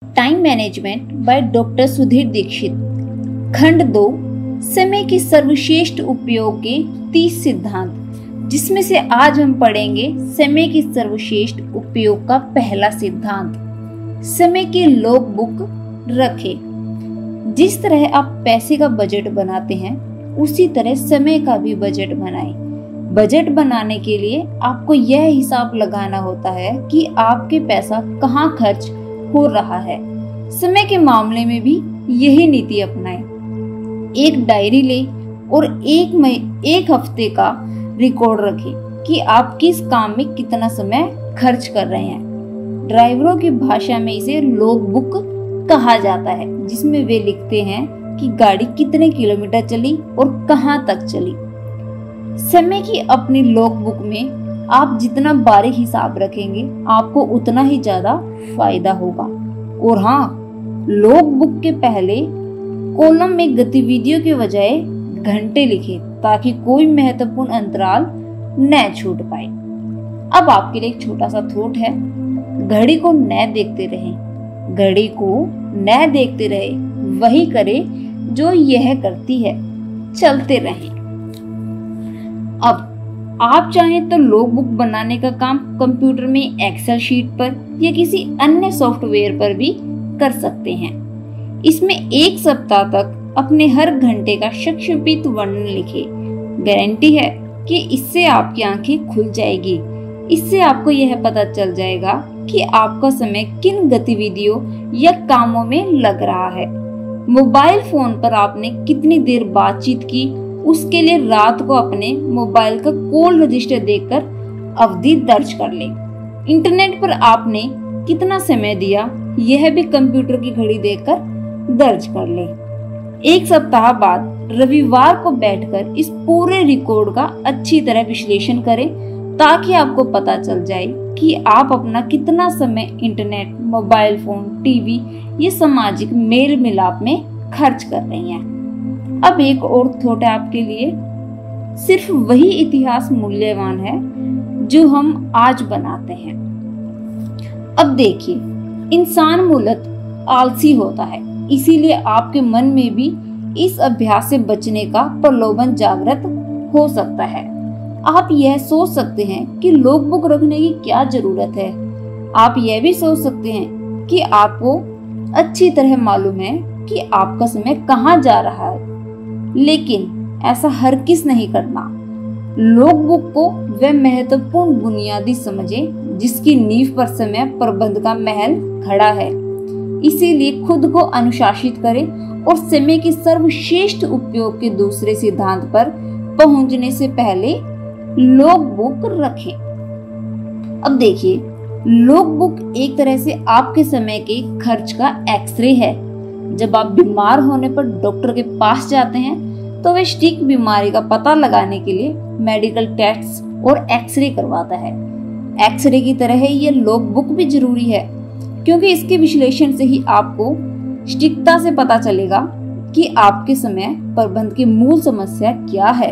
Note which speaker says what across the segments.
Speaker 1: Time management by doctor Sudhir Dixit. खंड 2, समय के सर्वश्रेष्ठ उपयोग के 30 सिद्धांत, जिसमें से आज हम पढ़ेंगे समय के सर्वश्रेष्ठ उपयोग का पहला सिद्धांत, समय की लॉग बुक रखें। जिस तरह आप पैसे का बजट बनाते हैं, उसी तरह समय का भी बजट बनाएं। बजट बनाने के लिए आपको यह हिसाब लगाना होता है कि आपके पैसा कहाँ खर्च हो रहा है। समय के मामले में भी यही नीति अपनाएं। एक डायरी लें और एक हफ्ते का रिकॉर्ड रखें कि आप किस काम में कितना समय खर्च कर रहे हैं। ड्राइवरों की भाषा में इसे लॉग बुक कहा जाता है, जिसमें वे लिखते हैं कि गाड़ी कितने किलोमीटर चली और कहां तक चली। समय की अपनी लॉग बुक में आप जितना बारीक हिसाब रखेंगे, आपको उतना ही ज्यादा फायदा होगा। और हाँ, लॉग बुक के पहले कॉलम में गतिविधियों के बजाय घंटे लिखें, ताकि कोई महत्वपूर्ण अंतराल न छूट पाए। अब आपके लिए एक छोटा सा थॉट है, घड़ी को न देखते रहें। घड़ी को न देखते रहे, वही करे जो यह करती है, चलते रहें। अब आप चाहें तो लॉग बुक बनाने का काम कंप्यूटर में एक्सेल शीट पर या किसी अन्य सॉफ्टवेयर पर भी कर सकते हैं। इसमें एक सप्ताह तक अपने हर घंटे का संक्षिप्त वर्णन लिखें। गारंटी है कि इससे आपकी आंखें खुल जाएगी। इससे आपको यह पता चल जाएगा कि आपका समय किन गतिविधियों या कामों में लग रहा है। मोबाइल फोन पर आपने कितनी देर बातचीत की, उसके लिए रात को अपने मोबाइल का कॉल रजिस्टर देखकर अवधि दर्ज कर लें। इंटरनेट पर आपने कितना समय दिया, यह भी कंप्यूटर की घड़ी देखकर दर्ज कर लें। एक सप्ताह बाद रविवार को बैठकर इस पूरे रिकॉर्ड का अच्छी तरह विश्लेषण करें, ताकि आपको पता चल जाए कि आप अपना कितना समय इंटरनेट, मोबाइल फोन, टीवी ये सामाजिक मेल मिलाप में खर्च कर रही हैं। अब एक और थॉट है आपके लिए, सिर्फ वही इतिहास मूल्यवान है जो हम आज बनाते हैं। अब देखिए, इंसान मूलतः आलसी होता है, इसीलिए आपके मन में भी इस अभ्यास से बचने का प्रलोभन जागृत हो सकता है। आप यह सोच सकते हैं कि लॉग बुक रखने की क्या जरूरत है। आप यह भी सोच सकते हैं कि आपको अच्छी तरह मालूम है कि आपका समय कहाँ जा रहा है, लेकिन ऐसा हर किस नहीं करना। लॉग बुक को वह महत्वपूर्ण बुनियादी समझें जिसकी नींव पर समय प्रबंध का महल खड़ा है। इसीलिए खुद को अनुशासित करें और समय के सर्वश्रेष्ठ उपयोग के दूसरे सिद्धांत पर पहुंचने से पहले लॉग बुक रखें। अब देखिए, लॉग बुक एक तरह से आपके समय के खर्च का एक्सरे है। जब आप बीमार होने पर डॉक्टर के पास जाते हैं, तो वह सटीक बीमारी का पता लगाने के लिए मेडिकल टेस्ट और एक्सरे करवाता है। एक्सरे की तरह ही यह लॉग बुक भी जरूरी है, क्योंकि इसके विश्लेषण से ही आपको सटीकता से पता चलेगा कि आपके समय प्रबंध की मूल समस्या क्या है।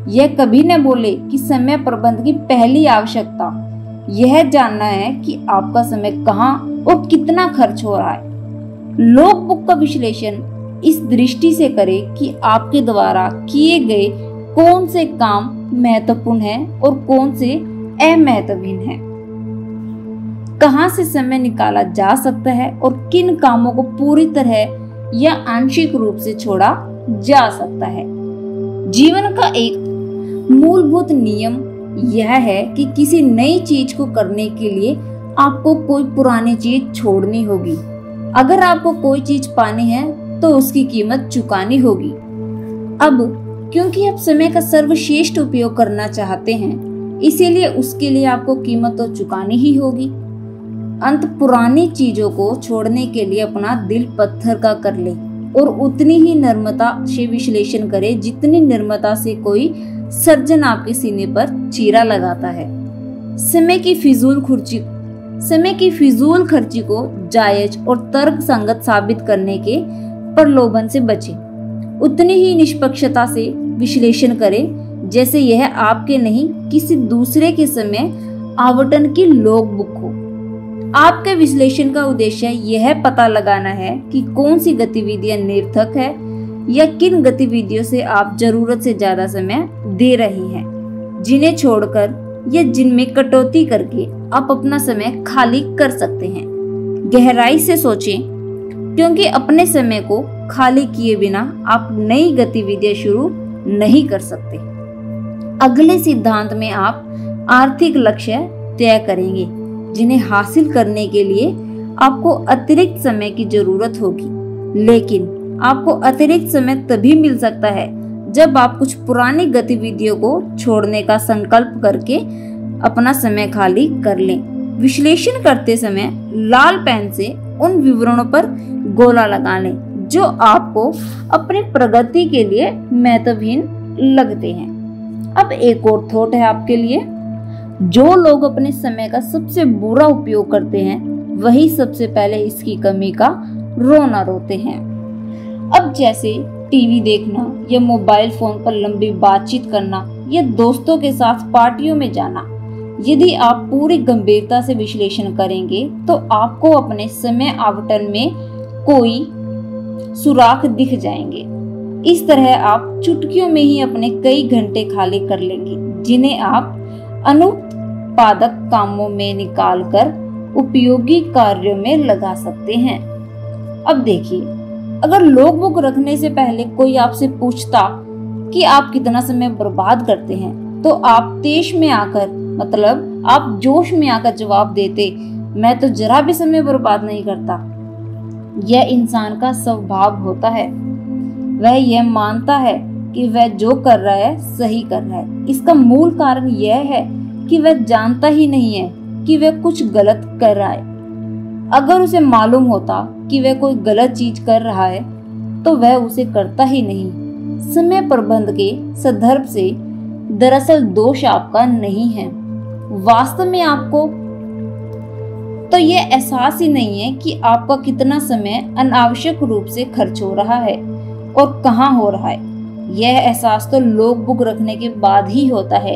Speaker 1: यह कभी न बोले कि समय प्रबंध की पहली आवश्यकता यह जानना है कि आपका समय कहाँ और कितना खर्च हो रहा है। लॉग बुक का विश्लेषण इस दृष्टि से करें कि आपके द्वारा किए गए कौन से काम महत्वपूर्ण हैं और कौन से अमहत्वहीन हैं। कहां से समय निकाला जा सकता है और किन कामों को पूरी तरह या आंशिक रूप से छोड़ा जा सकता है। जीवन का एक मूलभूत नियम यह है कि किसी नई चीज को करने के लिए आपको कोई पुरानी चीज छोड़नी होगी। अगर आपको कोई चीज पानी है तो उसकी कीमत चुकानी होगी। अब क्योंकि आप समय का सर्वश्रेष्ठ उपयोग करना चाहते हैं, इसीलिए उसके लिए आपको कीमत तो चुकानी ही होगी। अंत पुरानी चीजों को छोड़ने के लिए अपना दिल पत्थर का कर ले और उतनी ही नम्रता से विश्लेषण करे जितनी नम्रता से कोई सर्जन आपके सीने पर चीरा लगाता है। समय की फिजूल खर्ची को जायज और तर्क संगत साबित करने के प्रलोभन से बचें। उतनी ही निष्पक्षता से विश्लेषण करें जैसे यह आपके नहीं किसी दूसरे के समय आवंटन की लॉग बुक हो। आपके विश्लेषण का उद्देश्य यह पता लगाना है कि कौन सी गतिविधियां निरर्थक है या किन गतिविधियों से आप जरूरत से ज्यादा समय दे रही हैं, जिन्हें छोड़कर या जिनमें कटौती करके आप अपना समय खाली कर सकते हैं। गहराई से सोचें, क्योंकि अपने समय को खाली किए बिना आप नई गतिविधियां शुरू नहीं कर सकते। अगले सिद्धांत में आप आर्थिक लक्ष्य तय करेंगे, जिन्हें हासिल करने के लिए आपको अतिरिक्त समय की जरूरत होगी, लेकिन आपको अतिरिक्त समय तभी मिल सकता है जब आप कुछ पुरानी गतिविधियों को छोड़ने का संकल्प करके अपना समय खाली कर लें। विश्लेषण करते समय लाल पेन से उन विवरणों पर गोला लगा लें जो आपको अपनी प्रगति के लिए महत्वहीन लगते हैं। अब एक और थॉट है आपके लिए। जो लोग अपने समय का सबसे बुरा उपयोग करते हैं, वही सबसे पहले इसकी कमी का रोना रोते हैं। अब जैसे टीवी देखना या मोबाइल फोन पर लंबी बातचीत करना या दोस्तों के साथ पार्टियों में जाना, यदि आप पूरी गंभीरता से विश्लेषण करेंगे तो आपको अपने समय आवंटन में कोई सुराख दिख जाएंगे। इस तरह आप चुटकियों में ही अपने कई घंटे खाली कर लेंगे, जिन्हें आप अनुत्पादक कामों में निकालकर उपयोगी कार्यों में लगा सकते हैं। अब देखिए, अगर लॉग बुक रखने से पहले कोई आपसे पूछता कि आप कितना समय बर्बाद करते हैं, तो आप तेज में आकर, मतलब आप जोश में आकर जवाब देते, मैं तो जरा भी समय बर्बाद नहीं करता। यह इंसान का स्वभाव होता है। वह यह मानता है कि वह जो कर रहा है सही कर रहा है। इसका मूल कारण यह है कि वह जानता ही नहीं है कि वह कुछ गलत कर रहा है। अगर उसे मालूम होता कि वह कोई गलत चीज कर रहा है तो वह उसे करता ही नहीं। समय प्रबंध के संदर्भ से दरअसल दोष आपका नहीं है। वास्तव में आपको तो यह एहसास ही नहीं है कि आपका कितना समय अनावश्यक रूप से खर्च हो रहा है और कहाँ हो रहा है। यह एहसास तो लॉग बुक रखने के बाद ही होता है।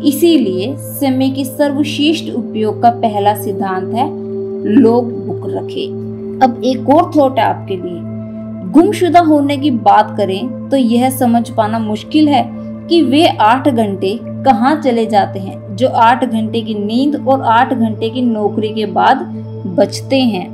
Speaker 1: इसीलिए समय के सर्वश्रेष्ठ उपयोग का पहला सिद्धांत है लॉग बुक रखें। अब एक और थॉट है आपके लिए। गुमशुदा होने की बात करें तो यह समझ पाना मुश्किल है कि वे 8 घंटे कहाँ चले जाते हैं जो 8 घंटे की नींद और 8 घंटे की नौकरी के बाद बचते हैं।